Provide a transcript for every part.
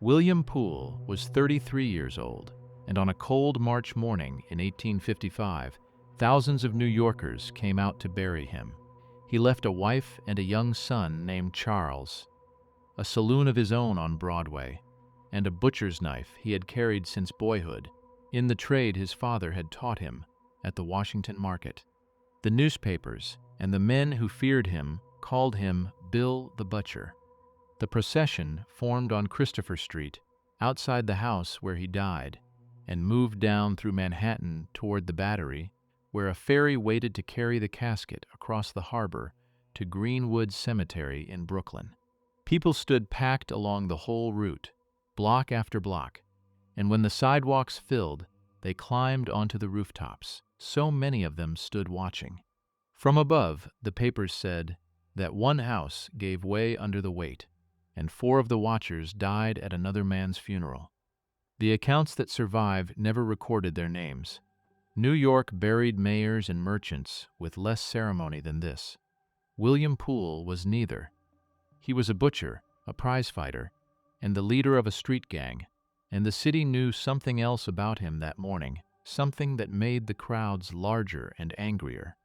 William Poole was 33 years old, and on a cold March morning in 1855, thousands of New Yorkers came out to bury him. He left a wife and a young son named Charles, a saloon of his own on Broadway, and a butcher's knife he had carried since boyhood, in the trade his father had taught him at the Washington market. The newspapers and the men who feared him called him Bill the Butcher. The procession formed on Christopher Street, outside the house where he died, and moved down through Manhattan toward the Battery, where a ferry waited to carry the casket across the harbor to Greenwood Cemetery in Brooklyn. People stood packed along the whole route, block after block, and when the sidewalks filled, they climbed onto the rooftops. So many of them stood watching. From above, the papers said that one house gave way under the weight, and 4 of the watchers died at another man's funeral. The accounts that survive never recorded their names. New York buried mayors and merchants with less ceremony than this. William Poole was neither. He was a butcher, a prizefighter, and the leader of a street gang, and the city knew something else about him that morning, something that made the crowds larger and angrier.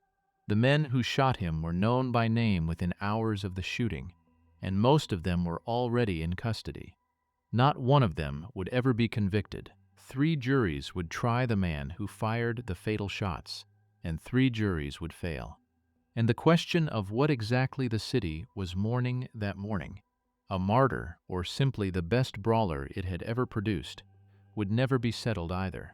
The men who shot him were known by name within hours of the shooting, and most of them were already in custody. Not one of them would ever be convicted. 3 juries would try the man who fired the fatal shots, and 3 juries would fail. And the question of what exactly the city was mourning that morning, a martyr or simply the best brawler it had ever produced, would never be settled either.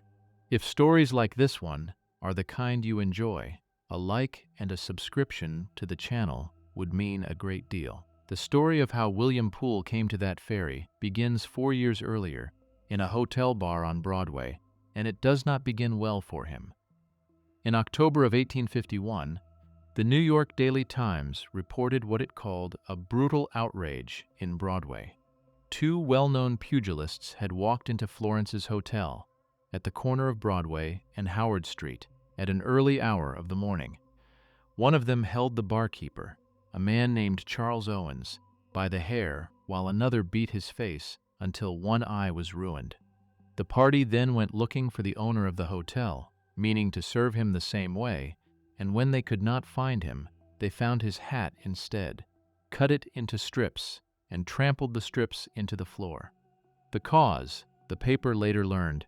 If stories like this one are the kind you enjoy, a like and a subscription to the channel would mean a great deal. The story of how William Poole came to that ferry begins 4 years earlier in a hotel bar on Broadway, and it does not begin well for him. In October of 1851, the New York Daily Times reported what it called a brutal outrage in Broadway. 2 well-known pugilists had walked into Florence's hotel at the corner of Broadway and Howard Street at an early hour of the morning. One of them held the barkeeper, a man named Charles Owens, by the hair, while another beat his face until one eye was ruined. The party then went looking for the owner of the hotel, meaning to serve him the same way, and when they could not find him, they found his hat instead, cut it into strips, and trampled the strips into the floor. The cause, the paper later learned,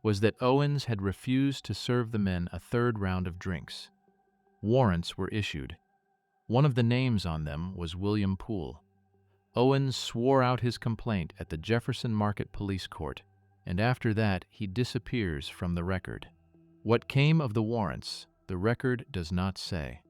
was that Owens had refused to serve the men a 3rd round of drinks. Warrants were issued. One of the names on them was William Poole. Owens swore out his complaint at the Jefferson Market Police Court, and after that he disappears from the record. What came of the warrants, the record does not say.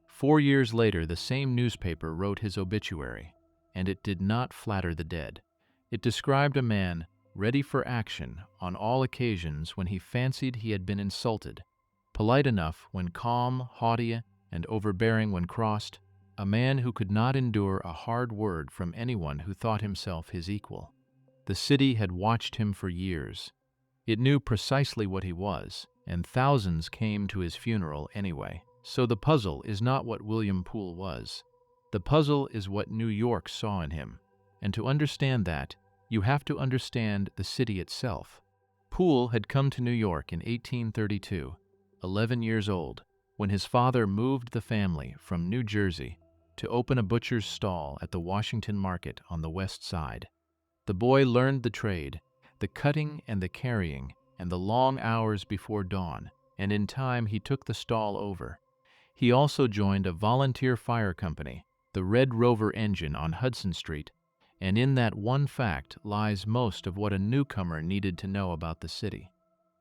4 years later, the same newspaper wrote his obituary, and it did not flatter the dead. It described a man ready for action on all occasions when he fancied he had been insulted, polite enough when calm, haughty, and overbearing when crossed, a man who could not endure a hard word from anyone who thought himself his equal. The city had watched him for years. It knew precisely what he was, and thousands came to his funeral anyway. So the puzzle is not what William Poole was. The puzzle is what New York saw in him, and to understand that, you have to understand the city itself. Poole had come to New York in 1832, 11 years old, when his father moved the family from New Jersey to open a butcher's stall at the Washington Market on the West Side. The boy learned the trade, the cutting and the carrying, and the long hours before dawn, and in time he took the stall over. He also joined a volunteer fire company, the Red Rover Engine on Hudson Street, and in that one fact lies most of what a newcomer needed to know about the city.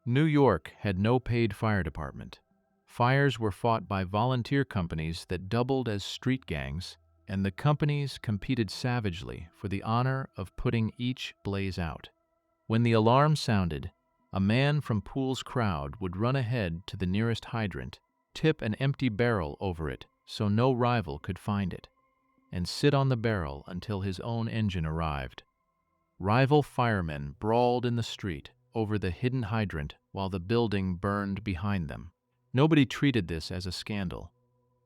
New York had no paid fire department. Fires were fought by volunteer companies that doubled as street gangs, and the companies competed savagely for the honor of putting each blaze out. When the alarm sounded, a man from Poole's crowd would run ahead to the nearest hydrant, tip an empty barrel over it so no rival could find it, and sit on the barrel until his own engine arrived. Rival firemen brawled in the street over the hidden hydrant while the building burned behind them. Nobody treated this as a scandal.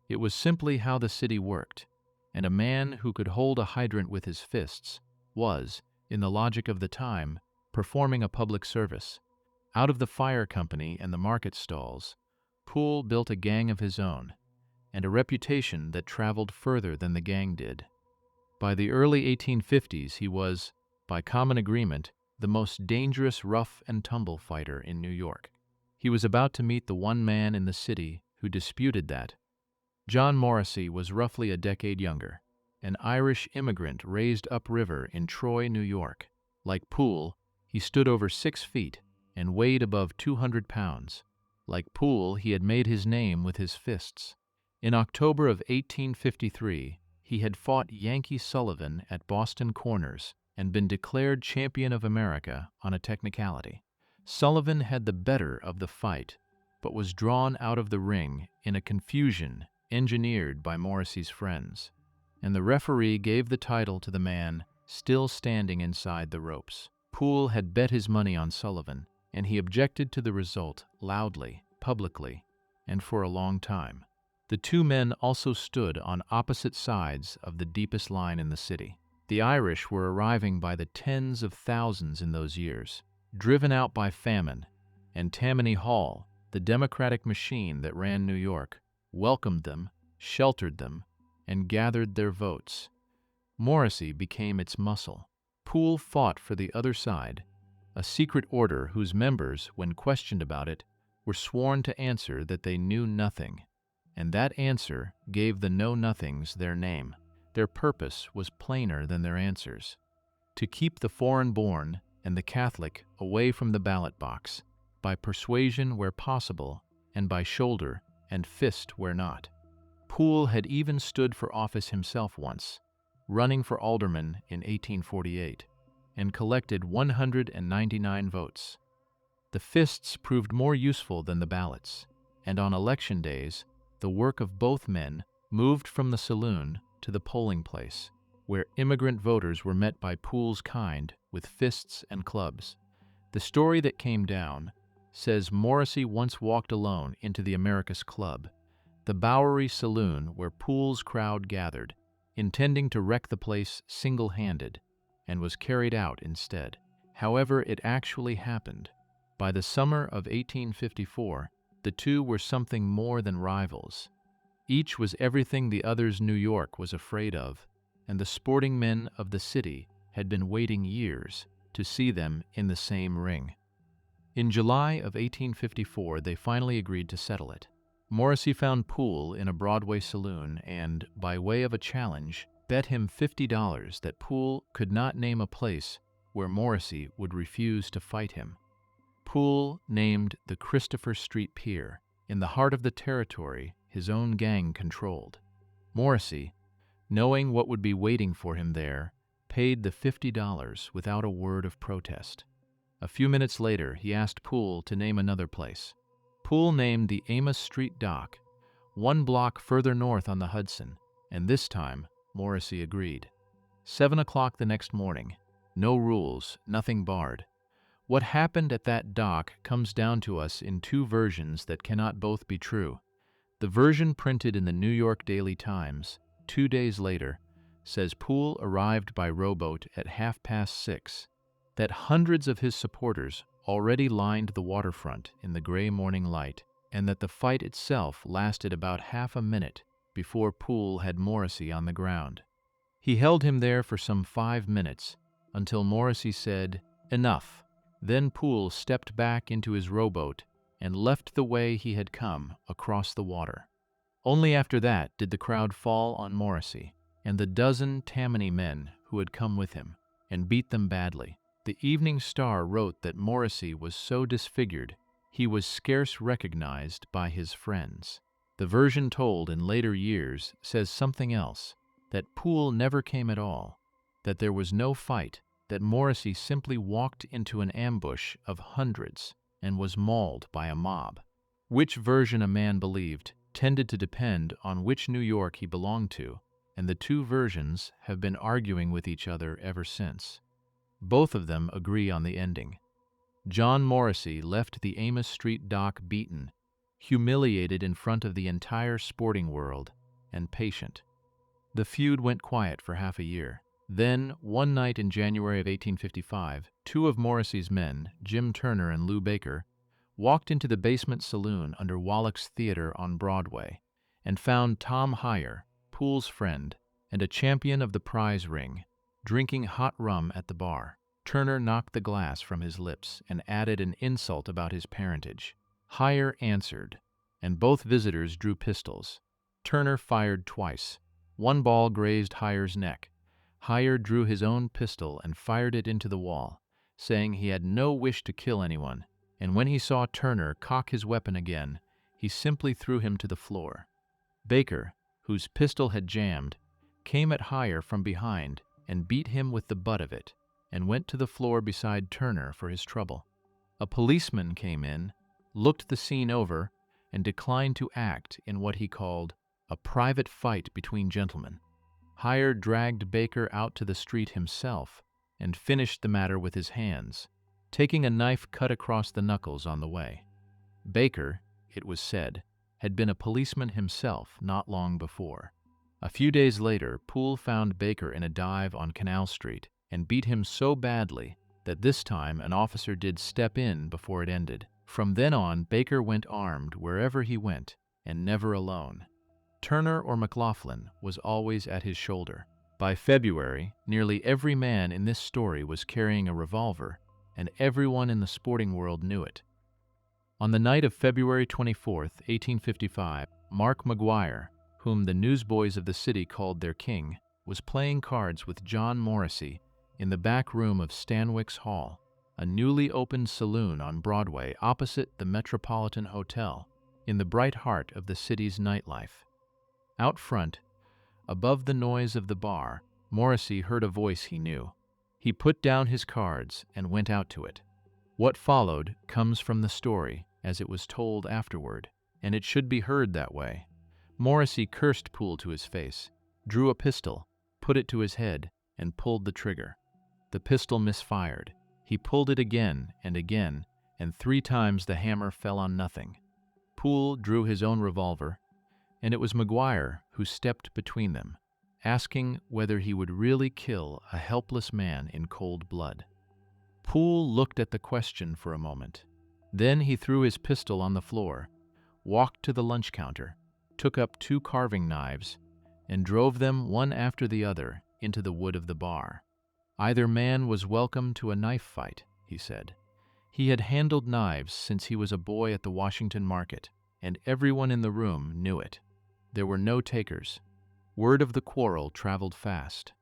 It was simply how the city worked, and a man who could hold a hydrant with his fists was, in the logic of the time, performing a public service. Out of the fire company and the market stalls, Poole built a gang of his own, and a reputation that traveled further than the gang did. By the early 1850s, he was, by common agreement, the most dangerous rough-and-tumble fighter in New York. He was about to meet the one man in the city who disputed that. John Morrissey was roughly a decade younger, an Irish immigrant raised upriver in Troy, New York. Like Poole, he stood over 6 feet and weighed above 200 pounds. Like Poole, he had made his name with his fists. In October of 1853, he had fought Yankee Sullivan at Boston Corners and been declared champion of America on a technicality. Sullivan had the better of the fight, but was drawn out of the ring in a confusion engineered by Morrissey's friends, and the referee gave the title to the man still standing inside the ropes. Poole had bet his money on Sullivan, and he objected to the result loudly, publicly, and for a long time. The two men also stood on opposite sides of the deepest line in the city. The Irish were arriving by the tens of thousands in those years, driven out by famine, and Tammany Hall, the democratic machine that ran New York, welcomed them, sheltered them, and gathered their votes. Morrissey became its muscle. Poole fought for the other side, a secret order whose members, when questioned about it, were sworn to answer that they knew nothing, and that answer gave the know-nothings their name. Their purpose was plainer than their answers: to keep the foreign-born and the Catholic away from the ballot box, by persuasion where possible, and by shoulder and fist where not. Poole had even stood for office himself once, running for alderman in 1848, and collected 199 votes. The fists proved more useful than the ballots, and on election days, the work of both men moved from the saloon to the polling place, where immigrant voters were met by Poole's kind with fists and clubs. The story that came down says Morrissey once walked alone into the America's Club, the Bowery saloon where Poole's crowd gathered, intending to wreck the place single-handed, and was carried out instead. However, it actually happened. By the summer of 1854, the two were something more than rivals. Each was everything the other's New York was afraid of, and the sporting men of the city had been waiting years to see them in the same ring. In July of 1854, they finally agreed to settle it. Morrissey found Poole in a Broadway saloon and, by way of a challenge, bet him $50 that Poole could not name a place where Morrissey would refuse to fight him. Poole named the Christopher Street Pier, in the heart of the territory his own gang controlled. Morrissey, knowing what would be waiting for him there, paid the $50 without a word of protest. A few minutes later, he asked Poole to name another place. Poole named the Amos Street Dock, 1 block further north on the Hudson, and this time Morrissey agreed. 7 o'clock the next morning. No rules, nothing barred. What happened at that dock comes down to us in two versions that cannot both be true. The version printed in the New York Daily Times 2 days later says Poole arrived by rowboat at 6:30, that hundreds of his supporters already lined the waterfront in the gray morning light, and that the fight itself lasted about half a minute before Poole had Morrissey on the ground. He held him there for some 5 minutes until Morrissey said, "Enough." Then Poole stepped back into his rowboat and left the way he had come across the water. Only after that did the crowd fall on Morrissey and the dozen Tammany men who had come with him, and beat them badly. The Evening Star wrote that Morrissey was so disfigured he was scarce recognized by his friends. The version told in later years says something else, that Poole never came at all, that there was no fight, that Morrissey simply walked into an ambush of hundreds and was mauled by a mob. Which version a man believed tended to depend on which New York he belonged to, and the two versions have been arguing with each other ever since. Both of them agree on the ending. John Morrissey left the Amos Street dock beaten, humiliated in front of the entire sporting world, and patient. The feud went quiet for half a year. Then, one night in January of 1855, two of Morrissey's men, Jim Turner and Lou Baker, walked into the basement saloon under Wallach's Theater on Broadway and found Tom Hyer, Poole's friend and a champion of the prize ring, drinking hot rum at the bar. Turner knocked the glass from his lips and added an insult about his parentage. Hyer answered, and both visitors drew pistols. Turner fired twice. One ball grazed Hyer's neck. Hyer drew his own pistol and fired it into the wall, saying he had no wish to kill anyone, and when he saw Turner cock his weapon again, he simply threw him to the floor. Baker, whose pistol had jammed, came at Hyer from behind and beat him with the butt of it, and went to the floor beside Turner for his trouble. A policeman came in, looked the scene over, and declined to act in what he called a private fight between gentlemen. Hyer dragged Baker out to the street himself and finished the matter with his hands, taking a knife cut across the knuckles on the way. Baker, it was said, had been a policeman himself not long before. A few days later, Poole found Baker in a dive on Canal Street and beat him so badly that this time an officer did step in before it ended. From then on, Baker went armed wherever he went, and never alone. Turner or McLaughlin was always at his shoulder. By February, nearly every man in this story was carrying a revolver, and everyone in the sporting world knew it. On the night of February 24, 1855, Mark McGuire, whom the newsboys of the city called their king, was playing cards with John Morrissey in the back room of Stanwix Hall, a newly opened saloon on Broadway opposite the Metropolitan Hotel, in the bright heart of the city's nightlife. Out front, above the noise of the bar, Morrissey heard a voice he knew. He put down his cards and went out to it. What followed comes from the story as it was told afterward, and it should be heard that way. Morrissey cursed Poole to his face, drew a pistol, put it to his head, and pulled the trigger. The pistol misfired. He pulled it again, and 3 times the hammer fell on nothing. Poole drew his own revolver, and it was McGuire who stepped between them, asking whether he would really kill a helpless man in cold blood. Poole looked at the question for a moment. Then he threw his pistol on the floor, walked to the lunch counter, took up 2 carving knives, and drove them one after the other into the wood of the bar. Either man was welcome to a knife fight, he said. He had handled knives since he was a boy at the Washington market, and everyone in the room knew it. There were no takers. Word of the quarrel traveled fast.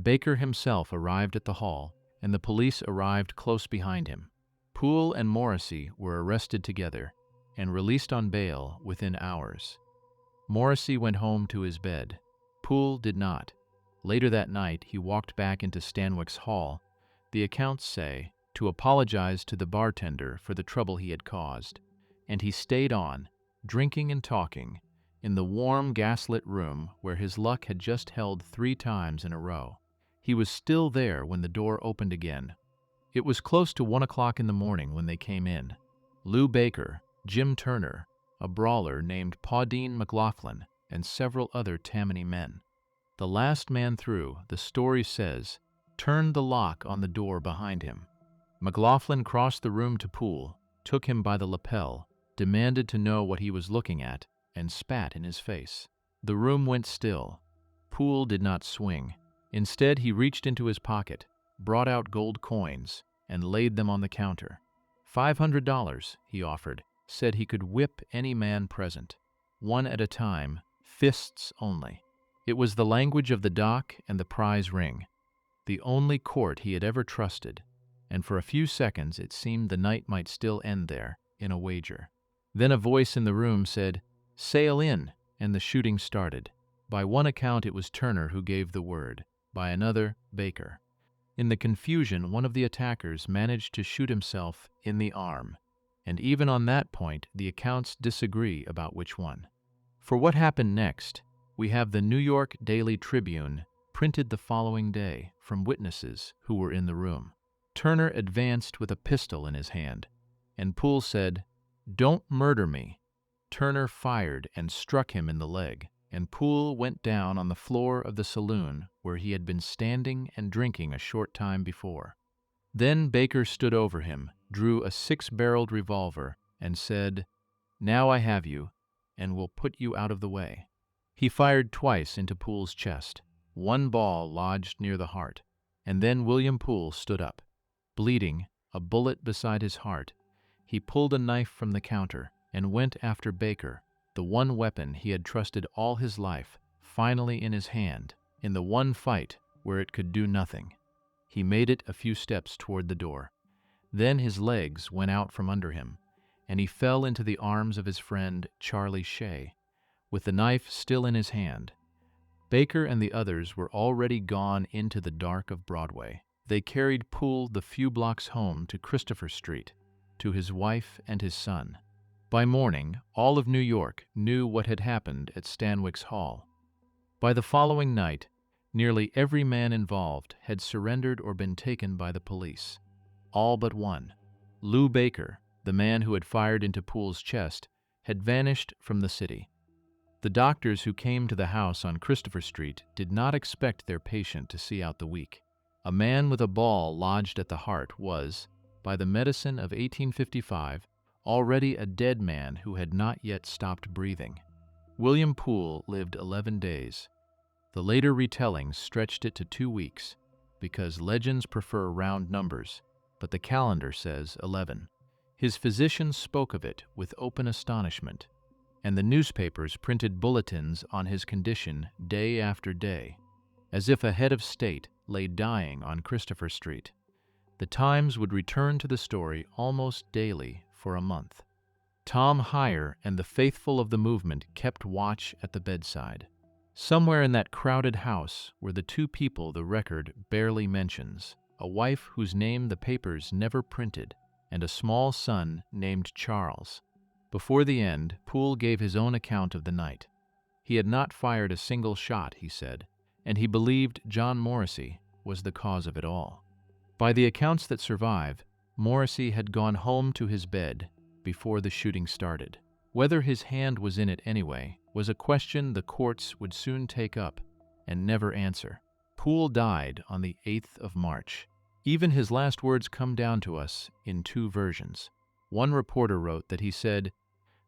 Baker himself arrived at the hall, and the police arrived close behind him. Poole and Morrissey were arrested together and released on bail within hours. Morrissey went home to his bed. Poole did not. Later that night, he walked back into Stanwix Hall, the accounts say, to apologize to the bartender for the trouble he had caused, and he stayed on, drinking and talking, in the warm, gaslit room where his luck had just held 3 times in a row. He was still there when the door opened again. It was close to 1 o'clock in the morning when they came in. Lou Baker, Jim Turner, a brawler named Pauldine McLaughlin, and several other Tammany men. The last man through, the story says, turned the lock on the door behind him. McLaughlin crossed the room to Poole, took him by the lapel, demanded to know what he was looking at, and spat in his face. The room went still. Poole did not swing. Instead, he reached into his pocket, brought out gold coins, and laid them on the counter. $500, he offered, said he could whip any man present. 1 at a time, fists only. It was the language of the dock and the prize ring, the only court he had ever trusted, and for a few seconds it seemed the night might still end there, in a wager. Then a voice in the room said, "Sail in," and the shooting started. By one account it was Turner who gave the word, by another, Baker. In the confusion, one of the attackers managed to shoot himself in the arm, and even on that point the accounts disagree about which one. For what happened next, we have the New York Daily Tribune printed the following day from witnesses who were in the room. Turner advanced with a pistol in his hand, and Poole said, "Don't murder me." Turner fired and struck him in the leg. and Poole went down on the floor of the saloon where he had been standing and drinking a short time before. Then Baker stood over him, drew a 6-barreled revolver, and said, "Now I have you, and will put you out of the way." He fired twice into Poole's chest. One ball lodged near the heart, and then William Poole stood up. Bleeding, a bullet beside his heart, he pulled a knife from the counter and went after Baker, the one weapon he had trusted all his life, finally in his hand, in the one fight where it could do nothing. He made it a few steps toward the door. Then his legs went out from under him, and he fell into the arms of his friend Charlie Shea, with the knife still in his hand. Baker and the others were already gone into the dark of Broadway. They carried Poole the few blocks home to Christopher Street, to his wife and his son. By morning, all of New York knew what had happened at Stanwix Hall. By the following night, nearly every man involved had surrendered or been taken by the police. All but one. Lou Baker, the man who had fired into Poole's chest, had vanished from the city. The doctors who came to the house on Christopher Street did not expect their patient to see out the week. A man with a ball lodged at the heart was, by the medicine of 1855, already a dead man who had not yet stopped breathing. William Poole lived 11 days. The later retellings stretched it to 2 weeks, because legends prefer round numbers, but the calendar says 11. His physicians spoke of it with open astonishment, and the newspapers printed bulletins on his condition day after day, as if a head of state lay dying on Christopher Street. The Times would return to the story almost daily for a month. Tom Hyer and the faithful of the movement kept watch at the bedside. Somewhere in that crowded house were the two people the record barely mentions, a wife whose name the papers never printed, and a small son named Charles. Before the end, Poole gave his own account of the night. He had not fired a single shot, he said, and he believed John Morrissey was the cause of it all. By the accounts that survive, Morrissey had gone home to his bed before the shooting started. Whether his hand was in it anyway was a question the courts would soon take up and never answer. Poole died on the 8th of March. Even his last words come down to us in 2 versions. One reporter wrote that he said,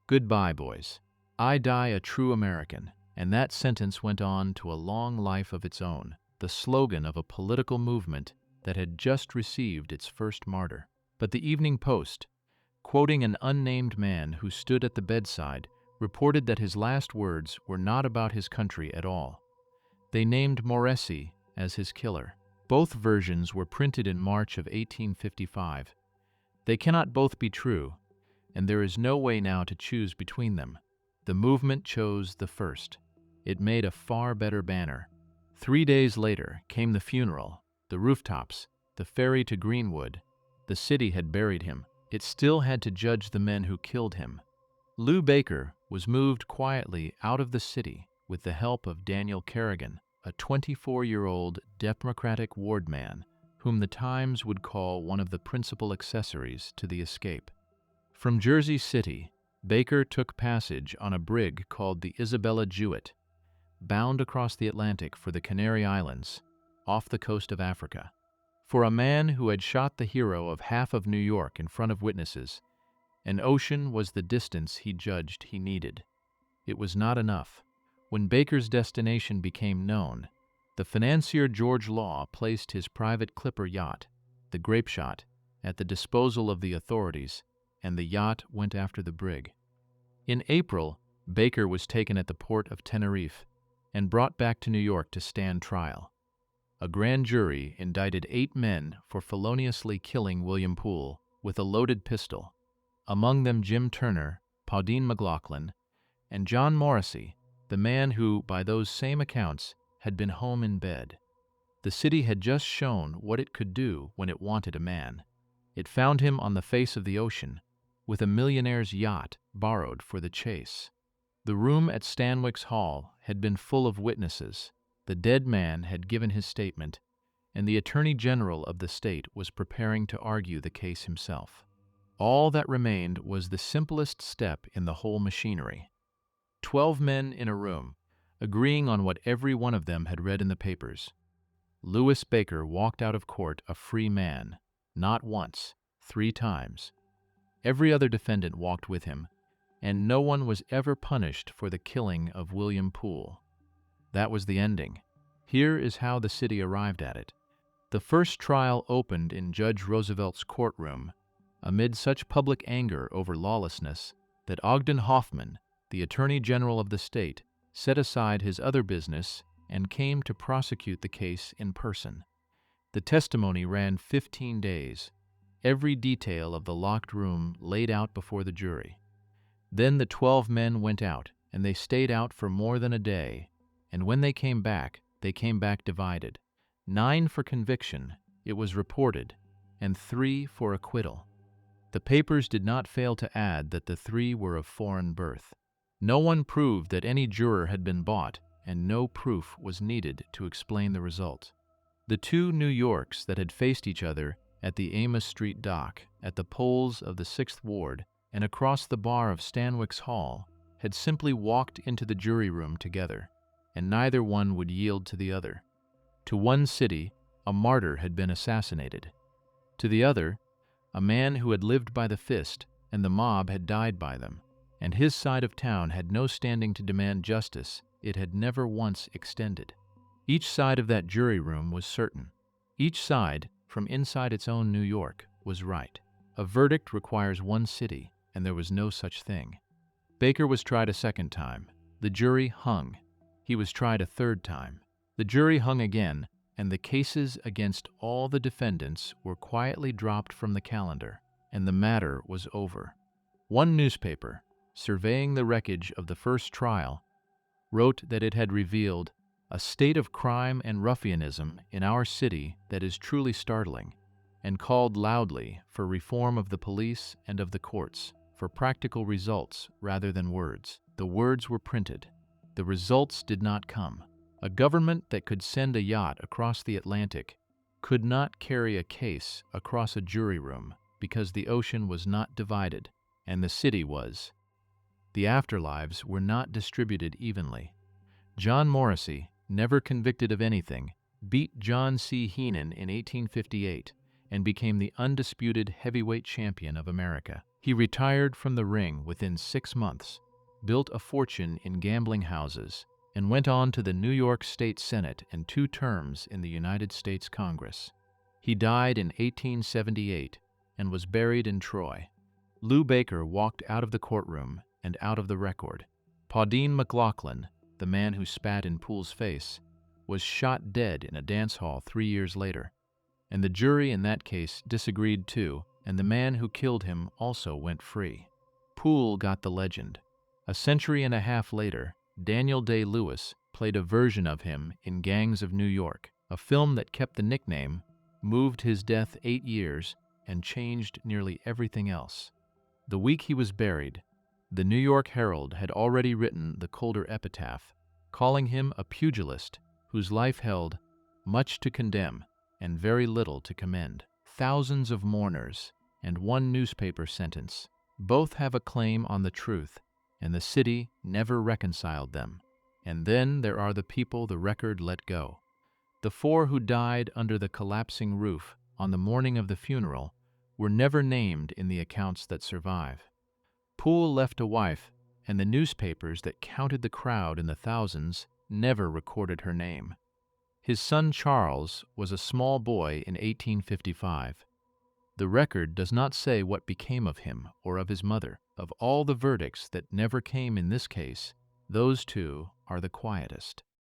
"Goodbye, boys. I die a true American," and that sentence went on to a long life of its own, the slogan of a political movement that had just received its first martyr. But the Evening Post, quoting an unnamed man who stood at the bedside, reported that his last words were not about his country at all. They named Morrissey as his killer. Both versions were printed in March of 1855. They cannot both be true, and there is no way now to choose between them. The movement chose the first. It made a far better banner. 3 days later came the funeral, the rooftops, the ferry to Greenwood. The city had buried him. It still had to judge the men who killed him. Lou Baker was moved quietly out of the city with the help of Daniel Kerrigan, a 24-year-old Democratic ward man whom the Times would call one of the principal accessories to the escape. From Jersey City, Baker took passage on a brig called the Isabella Jewett, bound across the Atlantic for the Canary Islands, off the coast of Africa. For a man who had shot the hero of half of New York in front of witnesses, an ocean was the distance he judged he needed. It was not enough. When Baker's destination became known, the financier George Law placed his private clipper yacht, the Grapeshot, at the disposal of the authorities, and the yacht went after the brig. In April, Baker was taken at the port of Tenerife and brought back to New York to stand trial. A grand jury indicted 8 men for feloniously killing William Poole with a loaded pistol, among them Jim Turner, Pauline McLaughlin, and John Morrissey, the man who, by those same accounts, had been home in bed. The city had just shown what it could do when it wanted a man. It found him on the face of the ocean, with a millionaire's yacht borrowed for the chase. The room at Stanwix Hall had been full of witnesses. The dead man had given his statement, and the Attorney General of the state was preparing to argue the case himself. All that remained was the simplest step in the whole machinery. 12 men in a room, agreeing on what every one of them had read in the papers. Louis Baker walked out of court a free man, not once, 3 times. Every other defendant walked with him, and no one was ever punished for the killing of William Poole. That was the ending. Here is how the city arrived at it. The first trial opened in Judge Roosevelt's courtroom amid such public anger over lawlessness that Ogden Hoffman, the Attorney General of the state, set aside his other business and came to prosecute the case in person. The testimony ran 15 days, every detail of the locked room laid out before the jury. Then the 12 men went out, and they stayed out for more than a day, and when they came back divided. 9 for conviction, it was reported, and 3 for acquittal. The papers did not fail to add that the 3 were of foreign birth. No one proved that any juror had been bought, and no proof was needed to explain the result. The 2 New Yorks that had faced each other at the Amos Street dock, at the polls of the 6th Ward, and across the bar of Stanwix Hall, had simply walked into the jury room together, and neither one would yield to the other. To one city, a martyr had been assassinated. To the other, a man who had lived by the fist, and the mob had died by them, and his side of town had no standing to demand justice it had never once extended. Each side of that jury room was certain. Each side, from inside its own New York, was right. A verdict requires one city, and there was no such thing. Baker was tried a 2nd time. The jury hung. He was tried a 3rd time. The jury hung again, and the cases against all the defendants were quietly dropped from the calendar, and the matter was over. One newspaper, surveying the wreckage of the first trial, wrote that it had revealed a state of crime and ruffianism in our city that is truly startling, and called loudly for reform of the police and of the courts, for practical results rather than words. The words were printed. The results did not come. A government that could send a yacht across the Atlantic could not carry a case across a jury room because the ocean was not divided, and the city was. The afterlives were not distributed evenly. John Morrissey, never convicted of anything, beat John C. Heenan in 1858 and became the undisputed heavyweight champion of America. He retired from the ring within 6 months, built a fortune in gambling houses, and went on to the New York State Senate and 2 terms in the United States Congress. He died in 1878 and was buried in Troy. Lou Baker walked out of the courtroom and out of the record. Pauline McLaughlin, the man who spat in Poole's face, was shot dead in a dance hall 3 years later, and the jury in that case disagreed too, and the man who killed him also went free. Poole got the legend. A century and a half later, Daniel Day-Lewis played a version of him in Gangs of New York, a film that kept the nickname, moved his death 8 years, and changed nearly everything else. The week he was buried, the New York Herald had already written the colder epitaph, calling him a pugilist whose life held much to condemn and very little to commend. Thousands of mourners and one newspaper sentence, both have a claim on the truth, and the city never reconciled them. And then there are the people the record let go. The 4 who died under the collapsing roof on the morning of the funeral were never named in the accounts that survive. Poole left a wife, and the newspapers that counted the crowd in the thousands never recorded her name. His son Charles was a small boy in 1855. The record does not say what became of him or of his mother. Of all the verdicts that never came in this case, those 2 are the quietest.